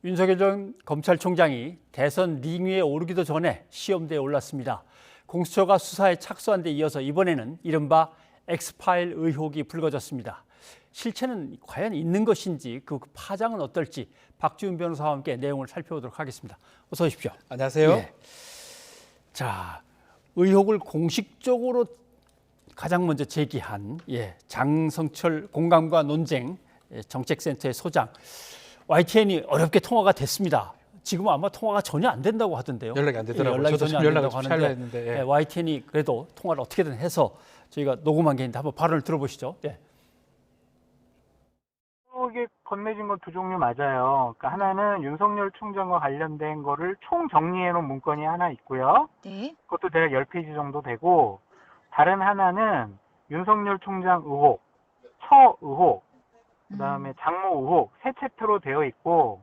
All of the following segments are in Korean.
윤석열 전 검찰총장이 대선 링 위에 오르기도 전에 시험대에 올랐습니다. 공수처가 수사에 착수한 데 이어서 이번에는 이른바 엑스파일 의혹이 불거졌습니다. 실체는 과연 있는 것인지 그 파장은 어떨지 박지훈 변호사와 함께 내용을 살펴보도록 하겠습니다. 어서 오십시오. 안녕하세요. 예. 자, 의혹을 공식적으로 가장 먼저 제기한 장성철 공감과 논쟁 정책센터의 소장 YTN이 어렵게 통화가 됐습니다. 지금은 아마 통화가 전혀 안 된다고 하던데요. 연락이 안 되더라고요. 연락이 저도 전혀 안 연락을 된다고 좀 하는데 했는데, YTN이 그래도 통화를 어떻게든 해서 저희가 녹음한 게 있는데 한번 발언을 들어보시죠. 이게 건네진 건 두 종류 맞아요. 그러니까 하나는 윤석열 총장과 관련된 거를 총 정리해 놓은 문건이 하나 있고요. 네. 그것도 대략 10페이지 정도 되고, 다른 하나는 윤석열 총장 의혹, 처 의혹, 그다음에 장모 의혹 세 챕터로 되어 있고,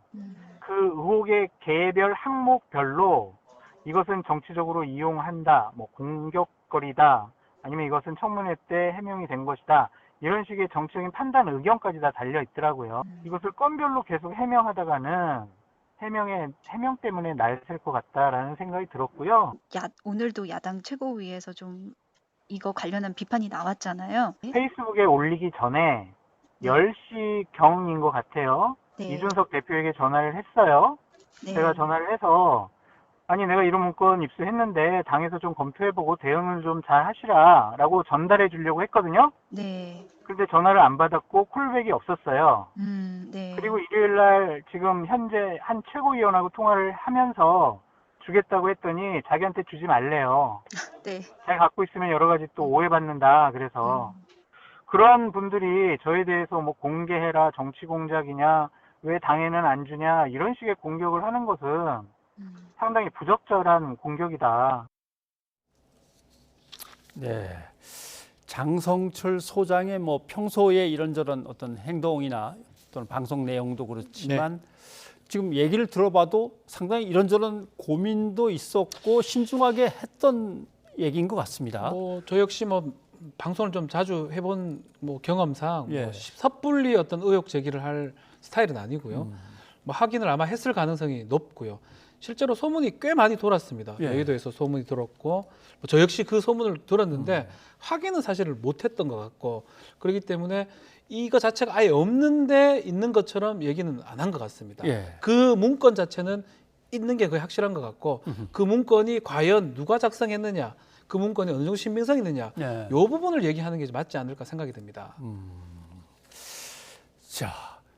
그 의혹의 개별 항목별로 이것은 정치적으로 이용한다, 뭐 공격거리다, 아니면 이것은 청문회 때 해명이 된 것이다, 이런 식의 정치적인 판단 의견까지 다 달려 있더라고요. 이것을 건별로 계속 해명하다가는 해명 때문에 날샐 것 같다라는 생각이 들었고요. 오늘도 야당 최고위에서 좀 이거 관련한 비판이 나왔잖아요. 페이스북에 올리기 전에 10시 경인 것 같아요. 네. 이준석 대표에게 전화를 했어요. 네. 제가 전화를 해서 아니 내가 이런 문건 입수했는데 당에서 좀 검토해보고 대응을 좀 잘 하시라라고 전달해 주려고 했거든요. 네. 근데 전화를 안 받았고 콜백이 없었어요. 네. 그리고 일요일 날 지금 현재 한 최고위원하고 통화를 하면서 주겠다고 했더니 자기한테 주지 말래요. 네. 자기 갖고 있으면 여러 가지 또 오해받는다. 그래서 그러한 분들이 저에 대해서 뭐 공개해라, 정치 공작이냐, 왜 당에는 안 주냐, 이런 식의 공격을 하는 것은 상당히 부적절한 공격이다. 네. 장성철 소장의 뭐 평소에 이런저런 어떤 행동이나 또는 방송 내용도 그렇지만 지금 얘기를 들어봐도 상당히 이런저런 고민도 있었고 신중하게 했던 얘기인 것 같습니다. 저 역시 방송을 좀 자주 해본 경험상 예. 섣불리 어떤 의혹 제기를 할 스타일은 아니고요. 확인을 아마 했을 가능성이 높고요. 실제로 소문이 꽤 많이 돌았습니다. 여의도에서 소문이 돌았고 저 역시 그 소문을 들었는데 확인은 사실을 못했던 것 같고, 그렇기 때문에 이거 자체가 아예 없는데 있는 것처럼 얘기는 안 한 것 같습니다. 그 문건 자체는 있는 게 거의 확실한 것 같고, 그 문건이 과연 누가 작성했느냐, 그 문건이 어느 정도 신빙성이 있느냐, 이 부분을 얘기하는 게 맞지 않을까 생각이 듭니다. 자,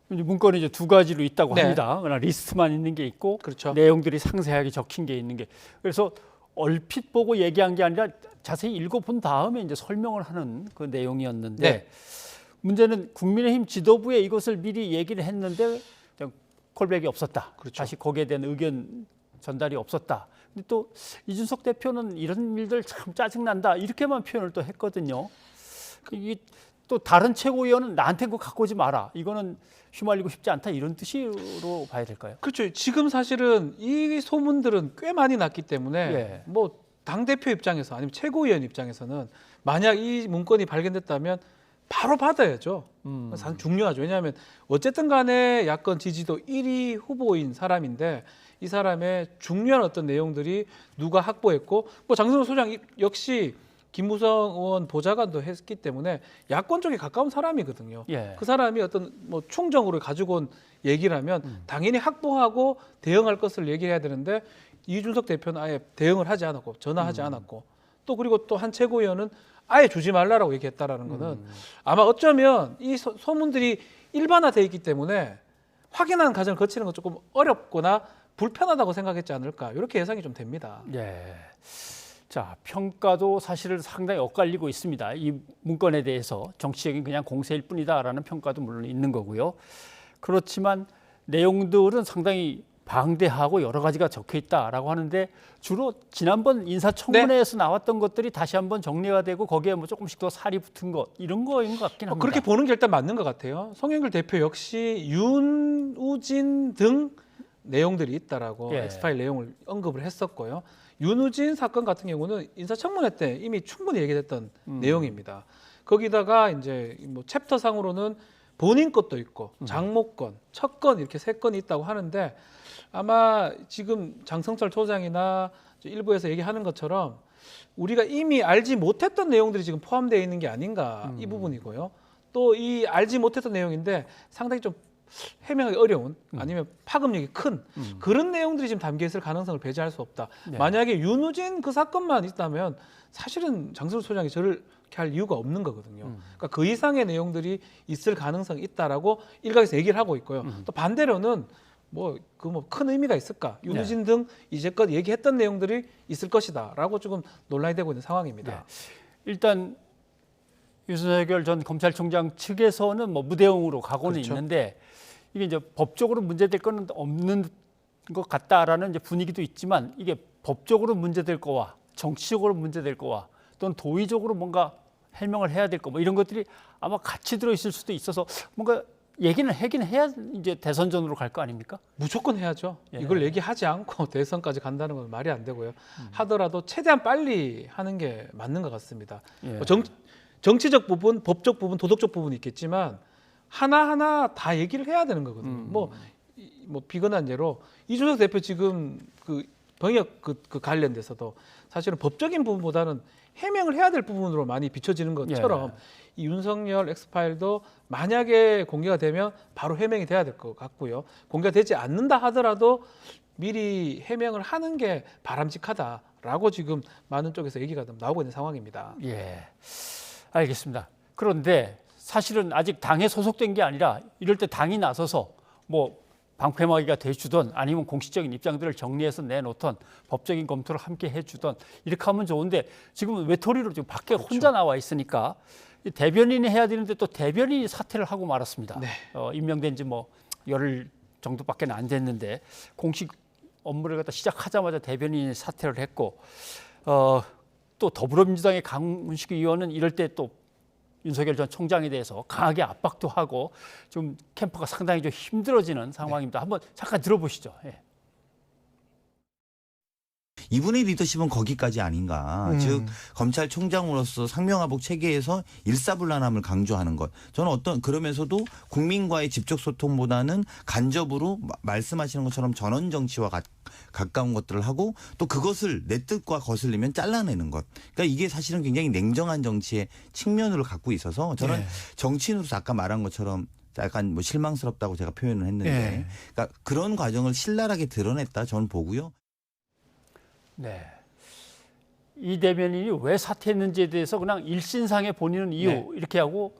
문건이 이제 두 가지로 있다고 합니다. 그러나 리스트만 있는 게 있고, 그렇죠. 내용들이 상세하게 적힌 게 있는 게. 그래서 얼핏 보고 얘기한 게 아니라 자세히 읽어본 다음에 이제 설명을 하는 그 내용이었는데, 문제는 국민의힘 지도부에 이것을 미리 얘기를 했는데 콜백이 없었다. 그렇죠. 다시 거기에 대한 의견 전달이 없었다. 근데 또 이준석 대표는 이런 일들 참 짜증난다, 이렇게만 표현을 또 했거든요. 이게 또 다른 최고위원은 나한테 그거 갖고 오지 마라, 이거는 휘말리고 싶지 않다, 이런 뜻으로 봐야 될까요? 그렇죠. 지금 사실은 이 소문들은 꽤 많이 났기 때문에 당대표 입장에서 아니면 최고위원 입장에서는 만약 이 문건이 발견됐다면 바로 받아야죠. 사실 중요하죠. 왜냐하면 어쨌든 간에 야권 지지도 1위 후보인 사람인데 이 사람의 중요한 어떤 내용들이 누가 확보했고, 장성철 소장 역시 김무성 의원 보좌관도 했기 때문에 야권 쪽에 가까운 사람이거든요. 그 사람이 어떤 충정으로 가지고 온 얘기라면 당연히 확보하고 대응할 것을 얘기해야 되는데, 이준석 대표는 아예 대응을 하지 않았고 전화하지 않았고, 또 그리고 또 한 최고위원은 아예 주지 말라라고 얘기했다라는 거는 아마 어쩌면 이 소문들이 일반화되어 있기 때문에 확인하는 과정을 거치는 건 조금 어렵거나 불편하다고 생각했지 않을까, 이렇게 예상이 좀 됩니다. 자, 평가도 사실은 상당히 엇갈리고 있습니다. 이 문건에 대해서 정치적인 그냥 공세일 뿐이다라는 평가도 물론 있는 거고요. 그렇지만 내용들은 상당히 방대하고 여러 가지가 적혀 있다라고 하는데, 주로 지난번 인사청문회에서 나왔던 것들이 다시 한번 정리가 되고 거기에 조금씩 더 살이 붙은 것, 이런 거인 것 같긴 합니다. 그렇게 보는 게 일단 맞는 것 같아요. 송영길 대표 역시 윤우진 등 내용들이 있다라고 엑스파일 내용을 언급을 했었고요. 윤우진 사건 같은 경우는 인사청문회 때 이미 충분히 얘기됐던 내용입니다. 거기다가 이제 챕터상으로는 본인 것도 있고 장모 건, 첫 건 이렇게 3건이 있다고 하는데 아마 지금 장성철 소장이나 일부에서 얘기하는 것처럼 우리가 이미 알지 못했던 내용들이 지금 포함되어 있는 게 아닌가 이 부분이고요. 또 이 알지 못했던 내용인데 상당히 좀 해명하기 어려운 아니면 파급력이 큰 그런 내용들이 지금 담겨 있을 가능성을 배제할 수 없다. 네. 만약에 윤우진 그 사건만 있다면 사실은 장성철 소장이 저렇게 할 이유가 없는 거거든요. 그러니까 그 이상의 내용들이 있을 가능성이 있다라고 일각에서 얘기를 하고 있고요. 또 반대로는 큰 의미가 있을까? 윤우진 등 이제껏 얘기했던 내용들이 있을 것이다라고 조금 논란이 되고 있는 상황입니다. 네. 일단 윤석열 전 검찰총장 측에서는 뭐 무대응으로 가고는 그렇죠. 있는데 이게 이제 법적으로 문제될 거는 없는 것 같다라는 이제 분위기도 있지만 이게 법적으로 문제될 거와 정치적으로 문제될 거와 또는 도의적으로 뭔가 해명을 해야 될 거 뭐 이런 것들이 아마 같이 들어 있을 수도 있어서 뭔가 얘기는 하긴 해야 이제 대선전으로 갈 거 아닙니까? 무조건 해야죠. 예. 이걸 얘기하지 않고 대선까지 간다는 건 말이 안 되고요. 하더라도 최대한 빨리 하는 게 맞는 것 같습니다. 예. 정치적 부분, 법적 부분, 도덕적 부분이 있겠지만 하나하나 다 얘기를 해야 되는 거거든요. 뭐 비근한 예로 이준석 대표 지금 그 병역 그 관련돼서도 사실은 법적인 부분보다는 해명을 해야 될 부분으로 많이 비춰지는 것처럼 이 윤석열 엑스파일도 만약에 공개가 되면 바로 해명이 돼야 될 것 같고요. 공개가 되지 않는다 하더라도 미리 해명을 하는 게 바람직하다라고 지금 많은 쪽에서 얘기가 나오고 있는 상황입니다. 예, 알겠습니다. 그런데 사실은 아직 당에 소속된 게 아니라 이럴 때 당이 나서서 뭐 방패막이가 돼주던 아니면 공식적인 입장들을 정리해서 내놓던 법적인 검토를 함께 해주던 이렇게 하면 좋은데 지금은 외톨이로 지금 밖에 혼자 나와 있으니까 대변인이 해야 되는데 또 대변인이 사퇴를 하고 말았습니다. 네. 임명된 지 뭐 열흘 정도밖에 안 됐는데 공식 업무를 갖다 시작하자마자 대변인이 사퇴를 했고 또 더불어민주당의 강훈식 의원은 이럴 때 또 윤석열 전 총장에 대해서 강하게 압박도 하고 좀 캠프가 상당히 좀 힘들어지는 상황입니다. 한번 잠깐 들어보시죠. 예. 이분의 리더십은 거기까지 아닌가. 즉 검찰총장으로서 상명하복 체계에서 일사불란함을 강조하는 것. 저는 그러면서도 국민과의 직접 소통보다는 간접으로 말씀하시는 것처럼 전원 정치와 가까운 것들을 하고 또 그것을 내 뜻과 거슬리면 잘라내는 것. 그러니까 이게 사실은 굉장히 냉정한 정치의 측면으로 갖고 있어서 저는 정치인으로서 아까 말한 것처럼 약간 뭐 실망스럽다고 제가 표현을 했는데 그러니까 그런 과정을 신랄하게 드러냈다 저는 보고요. 네. 이 대변인이 왜 사퇴했는지에 대해서 그냥 일신상에 본인은 이유 이렇게 하고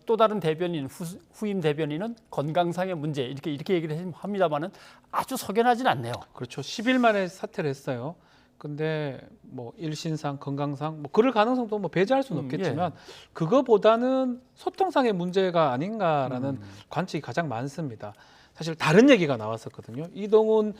또 다른 대변인 후임 대변인은 건강상의 문제 이렇게 얘기를 합니다만은 아주 석연하진 않네요. 그렇죠. 10일 만에 사퇴를 했어요. 근데 뭐 일신상, 건강상 뭐 그럴 가능성도 뭐 배제할 수는 없겠지만 그거보다는 소통상의 문제가 아닌가라는 관측이 가장 많습니다. 사실 다른 얘기가 나왔었거든요. 이동훈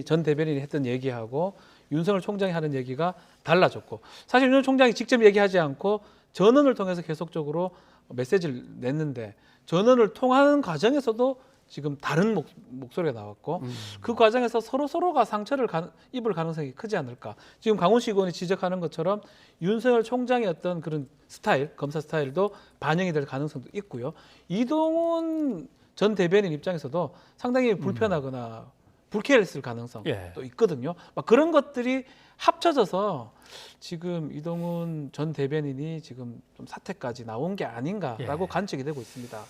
전 대변인이 했던 얘기하고 윤석열 총장이 하는 얘기가 달라졌고 사실 윤석열 총장이 직접 얘기하지 않고 전원을 통해서 계속적으로 메시지를 냈는데 전원을 통하는 과정에서도 지금 다른 목소리가 나왔고 그 과정에서 서로가 상처를 입을 가능성이 크지 않을까. 지금 강훈식 의원이 지적하는 것처럼 윤석열 총장의 어떤 그런 스타일, 검사 스타일도 반영이 될 가능성도 있고요. 이동훈 전 대변인 입장에서도 상당히 불편하거나 불쾌했을 가능성도 있거든요. 막 그런 것들이 합쳐져서 지금 이동훈 전 대변인이 지금 좀 사퇴까지 나온 게 아닌가라고 관측이 되고 있습니다.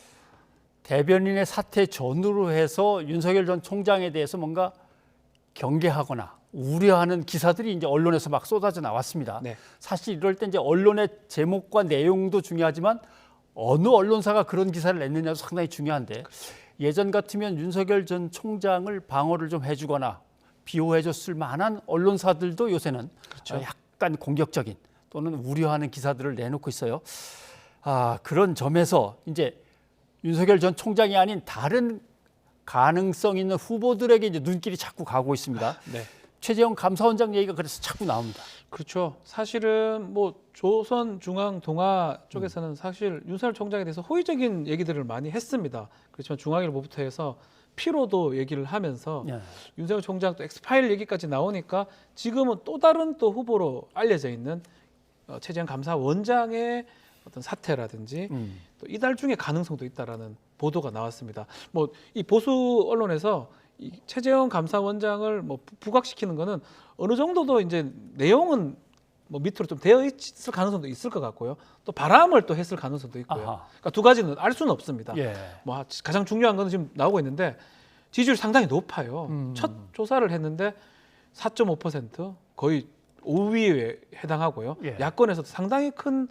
대변인의 사퇴 전후로 해서 윤석열 전 총장에 대해서 뭔가 경계하거나 우려하는 기사들이 이제 언론에서 막 쏟아져 나왔습니다. 사실 이럴 때 이제 언론의 제목과 내용도 중요하지만 어느 언론사가 그런 기사를 냈느냐도 상당히 중요한데 예전 같으면 윤석열 전 총장을 방어를 좀 해주거나 비호해줬을 만한 언론사들도 요새는 약간 공격적인 또는 우려하는 기사들을 내놓고 있어요. 그런 점에서 이제 윤석열 전 총장이 아닌 다른 가능성 있는 후보들에게 이제 눈길이 자꾸 가고 있습니다. 최재형 감사원장 얘기가 그래서 자꾸 나옵니다. 그렇죠. 사실은 뭐 조선중앙동아 쪽에서는 사실 윤석열 총장에 대해서 호의적인 얘기들을 많이 했습니다. 그렇지만 중앙일보부터 해서 피로도 얘기를 하면서 윤석열 총장 또 엑스파일 얘기까지 나오니까 지금은 또 다른 또 후보로 알려져 있는 최재형 감사원장의 어떤 사태라든지 또 이달 중에 가능성도 있다라는 보도가 나왔습니다. 뭐 이 보수 언론에서 이 최재형 감사원장을 뭐 부각시키는 거는 어느 정도도 이제 내용은 뭐 밑으로 좀 되어 있을 가능성도 있을 것 같고요. 또 바람을 또 했을 가능성도 있고요. 아하. 그러니까 두 가지는 알 수는 없습니다. 예. 뭐 가장 중요한 거는 지금 나오고 있는데 지지율 상당히 높아요. 첫 조사를 했는데 4.5% 거의 5위에 해당하고요. 예. 야권에서도 상당히 큰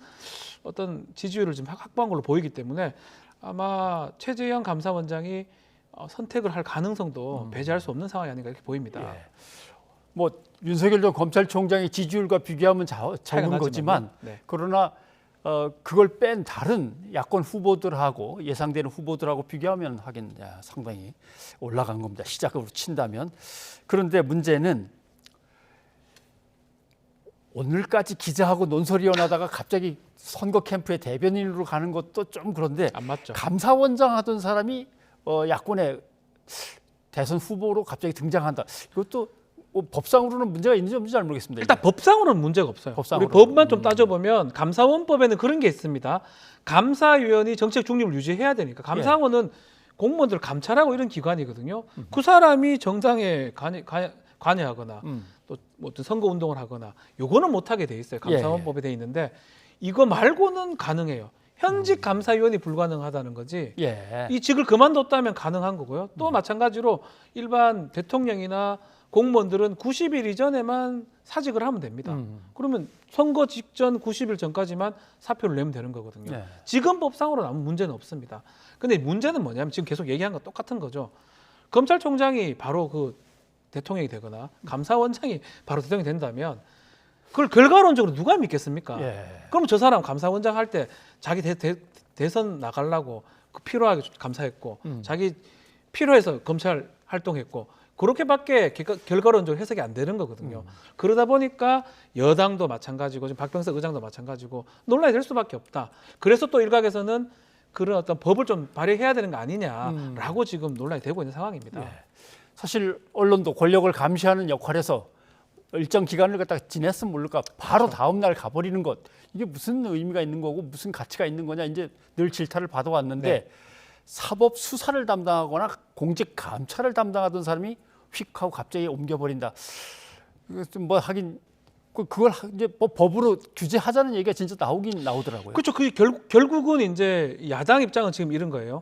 어떤 지지율을 지금 확보한 걸로 보이기 때문에 아마 최재형 감사원장이 선택을 할 가능성도 배제할 수 없는 상황이 아닌가 이렇게 보입니다. 예. 뭐 윤석열 전 검찰총장의 지지율과 비교하면 차이가 적은 나지만요. 거지만 네. 그러나 그걸 뺀 다른 야권 후보들하고 예상되는 후보들하고 비교하면 하긴 상당히 올라간 겁니다. 시작으로 친다면. 그런데 문제는 오늘까지 기자하고 논설위원하다가 갑자기 선거 캠프의 대변인으로 가는 것도 좀 그런데 안 맞죠. 감사원장 하던 사람이 야권의 대선 후보로 갑자기 등장한다. 이것도 뭐 법상으로는 문제가 있는지 없는지 잘 모르겠습니다. 일단 법상으로는 문제가 없어요. 법상으로. 우리 법만 좀 따져보면 감사원법에는 그런 게 있습니다. 감사위원이 정책 중립을 유지해야 되니까 감사원은 공무원들 감찰하고 이런 기관이거든요. 그 사람이 정상에 관여하거나 또 뭐 어떤 선거 운동을 하거나 요거는 못하게 돼 있어요. 감사원법에 돼 있는데 이거 말고는 가능해요. 현직 감사위원이 불가능하다는 거지. 예. 이 직을 그만뒀다면 가능한 거고요. 또 마찬가지로 일반 대통령이나 공무원들은 90일 이전에만 사직을 하면 됩니다. 그러면 선거 직전 90일 전까지만 사표를 내면 되는 거거든요. 네. 지금 법상으로는 아무 문제는 없습니다. 근데 문제는 뭐냐면 지금 계속 얘기한 건 똑같은 거죠. 검찰총장이 바로 그 대통령이 되거나 감사원장이 바로 대통령이 된다면 그걸 결과론적으로 누가 믿겠습니까? 예. 그러면 저 사람 감사원장 할 때 자기 대선 나가려고 그 필요하게 감사했고 자기 필요해서 검찰 활동했고 그렇게밖에 결과론적으로 해석이 안 되는 거거든요. 그러다 보니까 여당도 마찬가지고 지금 박병석 의장도 마찬가지고 논란이 될 수밖에 없다. 그래서 또 일각에서는 그런 어떤 법을 좀 발의해야 되는 거 아니냐라고 지금 논란이 되고 있는 상황입니다. 예. 사실 언론도 권력을 감시하는 역할에서 일정 기간을 갖다가 지냈으면 모를까 바로 다음 날 가버리는 것 이게 무슨 의미가 있는 거고 무슨 가치가 있는 거냐 이제 늘 질타를 받아왔는데 네. 사법 수사를 담당하거나 공직 감찰을 담당하던 사람이 휙 하고 갑자기 옮겨버린다. 뭐 하긴 그걸 이제 법으로 규제하자는 얘기가 진짜 나오긴 나오더라고요. 그렇죠. 그 결국은 이제 야당 입장은 지금 이런 거예요.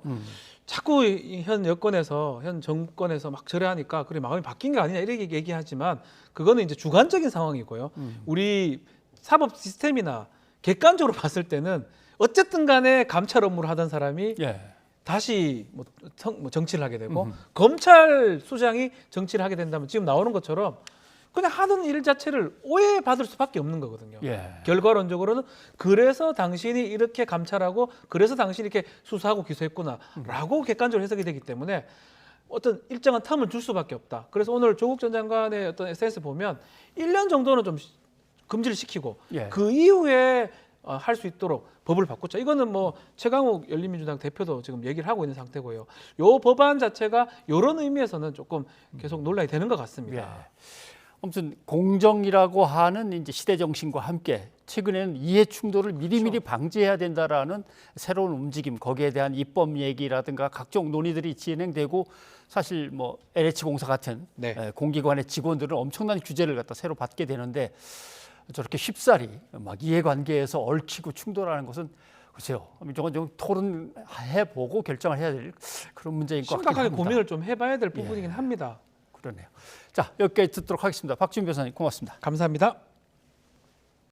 자꾸 현 여권에서 현 정권에서 막 저래하니까 그래 마음이 바뀐 게 아니냐 이렇게 얘기하지만 그거는 이제 주관적인 상황이고요. 우리 사법 시스템이나 객관적으로 봤을 때는 어쨌든 간에 감찰 업무를 하던 사람이 예. 다시 뭐 정치를 하게 되고 검찰 수장이 정치를 하게 된다면 지금 나오는 것처럼 그냥 하는 일 자체를 오해받을 수밖에 없는 거거든요. 예. 결과론적으로는 그래서 당신이 이렇게 감찰하고 그래서 당신이 이렇게 수사하고 기소했구나라고 객관적으로 해석이 되기 때문에 어떤 일정한 텀을 줄 수밖에 없다. 그래서 오늘 조국 전 장관의 어떤 SNS 보면 1년 정도는 좀 금지를 시키고 예. 그 이후에 할 수 있도록 법을 바꾸자. 이거는 뭐 최강욱 열린민주당 대표도 지금 얘기를 하고 있는 상태고요. 요 법안 자체가 이런 의미에서는 조금 계속 논란이 되는 것 같습니다. 예. 아무튼 공정이라고 하는 이제 시대 정신과 함께 최근에는 이해 충돌을 미리미리 방지해야 된다라는 새로운 움직임, 거기에 대한 입법 얘기라든가 각종 논의들이 진행되고 사실 뭐 LH공사 같은 네. 공기관의 직원들은 엄청난 규제를 갖다 새로 받게 되는데 저렇게 쉽사리 막 이해관계에서 얽히고 충돌하는 것은 글쎄요, 저건 좀 토론해보고 결정을 해야 될 그런 문제인 것 같긴 심각하게 합니다. 고민을 좀 해봐야 될 부분이긴 합니다. 그러네요. 자, 여기까지 듣도록 하겠습니다. 박준 변호사님 고맙습니다. 감사합니다.